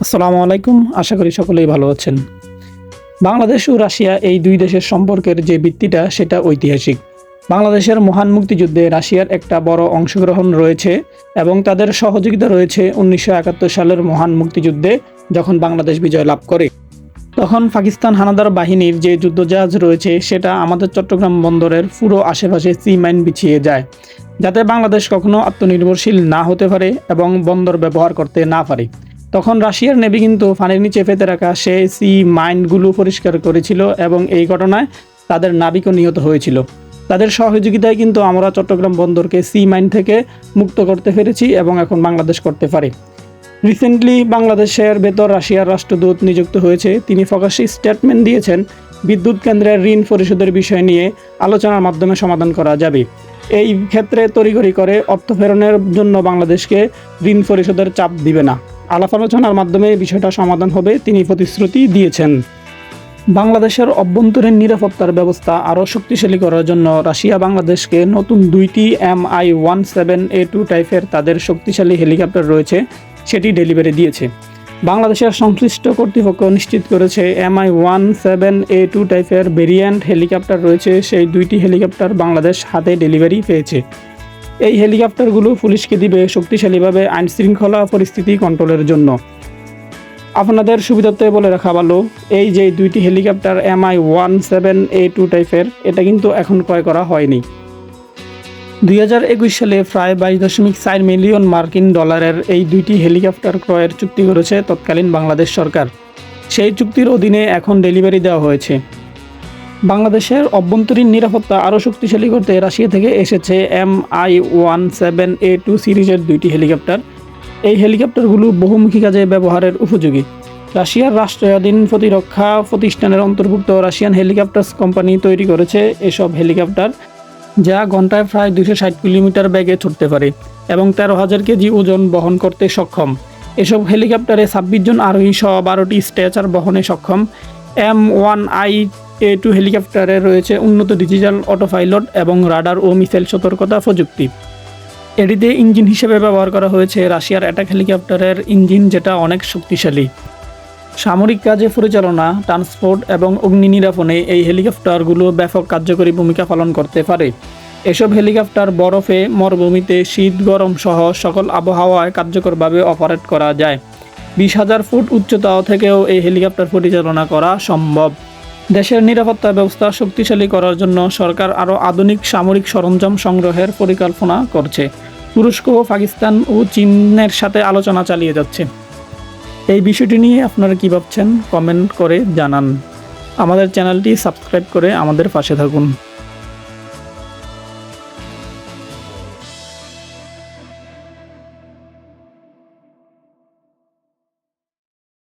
আসসালামু আলাইকুম। আশা করি সকলেই ভালো আছেন। বাংলাদেশ ও রাশিয়া এই দুই দেশের সম্পর্কের যে ভিত্তিটা সেটা ঐতিহাসিক। বাংলাদেশের মহান মুক্তিযুদ্ধে রাশিয়ার একটা বড় অংশগ্রহণ রয়েছে এবং তাদের সহযোগিতা রয়েছে ১৯৭১ সালের মহান মুক্তিযুদ্ধে যখন বাংলাদেশ বিজয় লাভ করে। তখন পাকিস্তান হানাদার বাহিনীর যে যুদ্ধজাহাজ রয়েছে সেটা আমাদের চট্টগ্রাম বন্দরের পুরো আশেপাশে সি মাইন বিছিয়ে যায়, যাতে বাংলাদেশ কখনো আত্মনির্ভরশীল না হতে পারে এবং বন্দর ব্যবহার করতে না পারে। তখন রাশিয়ার নেভি কিন্তু পানির নিচে ফেতে রাখা সেই সি মাইনগুলো পরিষ্কার করেছিল এবং এই ঘটনায় তাদের নাবিকও নিহত হয়েছিল। তাদের সহযোগিতায় কিন্তু আমরা চট্টগ্রাম বন্দরকে সি মাইন থেকে মুক্ত করতে পেরেছি এবং এখন বাংলাদেশ করতে পারে। রিসেন্টলি বাংলাদেশের ভেতর রাশিয়ার রাষ্ট্রদূত নিযুক্ত হয়েছে। তিনি প্রকাশ্যে স্টেটমেন্ট দিয়েছেন বিদ্যুৎ কেন্দ্রের ঋণ পরিশোধের বিষয় নিয়ে আলোচনার মাধ্যমে সমাধান করা যাবে। এই ক্ষেত্রে তড়িঘড়ি করে অর্থ ফেরনের জন্য বাংলাদেশকে ঋণ পরিশোধের চাপ দিবে না। আলাপ আলোচনার মাধ্যমে বিষয়টা সমাধান হবে, তিনি প্রতিশ্রুতি দিয়েছেন। বাংলাদেশের অভ্যন্তরীণ নিরাপত্তার ব্যবস্থা আরও শক্তিশালী করার জন্য রাশিয়া বাংলাদেশকে নতুন 2টি Mi-17A2 টাইপের তাদের শক্তিশালী হেলিকপ্টার রয়েছে সেটি ডেলিভারি দিয়েছে। বাংলাদেশের সংশ্লিষ্ট কর্তৃপক্ষ নিশ্চিত করেছে Mi-17A2 টাইপের ভেরিয়েন্ট হেলিকপ্টার রয়েছে, সেই 2টি হেলিকপ্টার বাংলাদেশ হাতে ডেলিভারি পেয়েছে। এই হেলিকপ্টারগুলো পুলিশকে দিবে শক্তিশালীভাবে আইনশৃঙ্খলা পরিস্থিতি কন্ট্রোলের জন্য। আপনাদের সুবিধার্থে বলে রাখা ভালো, এই যে 2টি হেলিকপ্টার Mi-17A2 টাইপের, এটা কিন্তু এখন ক্রয় করা হয়নি। 2021 সালে প্রায় 22.4 মিলিয়ন মার্কিন ডলারের এই 2টি হেলিকপ্টার ক্রয়ের চুক্তি করেছে তৎকালীন বাংলাদেশ সরকার। সেই চুক্তির অধীনে এখন ডেলিভারি দেওয়া হয়েছে। বাংলাদেশের অভ্যন্তরীণ নিরাপত্তা আরও শক্তিশালী করতে রাশিয়া থেকে এসেছে Mi-17A2 সিরিজের 2টি হেলিকপ্টার। এই হেলিকপ্টারগুলো বহুমুখী কাজে ব্যবহারের উপযোগী। রাশিয়ার রাষ্ট্রায়ত্ত প্রতিরক্ষা প্রতিষ্ঠানের অন্তর্ভুক্ত রাশিয়ান হেলিকপ্টার্স কোম্পানি তৈরি করেছে এসব হেলিকপ্টার, যা ঘন্টায় প্রায় 260 কিলোমিটার বেগে ছুটতে পারে এবং 13,000 কেজি ওজন বহন করতে সক্ষম। এসব হেলিকপ্টারে 26 জন আরোহী সহ 12টি স্ট্রেচার বহনে সক্ষম। M1I-A2 হেলিকপ্টারে রয়েছে উন্নত ডিজিটাল অটো পাইলট এবং রাডার ও মিসাইল সতর্কতা প্রযুক্তি। এটিতে ইঞ্জিন হিসেবে ব্যবহার করা হয়েছে রাশিয়ার অ্যাটাক হেলিকপ্টারের ইঞ্জিন, যেটা অনেক শক্তিশালী। সামরিক কাজে পরিচালনা, ট্রান্সপোর্ট এবং অগ্নি নিরাপণে এই হেলিকপ্টারগুলো ব্যাপক কার্যকরী ভূমিকা পালন করতে পারে। এসব হেলিকপ্টার বরফে, মরুভূমিতে, শীত গরম সহ সকল আবহাওয়ায় কার্যকরভাবে অপারেট করা যায়। 20,000 ফুট উচ্চতা থেকেও এই হেলিকপ্টার পরিচালনা করা সম্ভব। দেশের নিরাপত্তা ব্যবস্থা শক্তিশালী করার জন্য সরকার আরও আধুনিক সামরিক সরঞ্জাম সংগ্রহের পরিকল্পনা করছে। তুরস্ক, পাকিস্তান ও চীনের সাথে আলোচনা চালিয়ে যাচ্ছে। এই বিষয়টি নিয়ে আপনারা কী ভাবছেন কমেন্ট করে জানান। আমাদের চ্যানেলটি সাবস্ক্রাইব করে আমাদের পাশে থাকুন।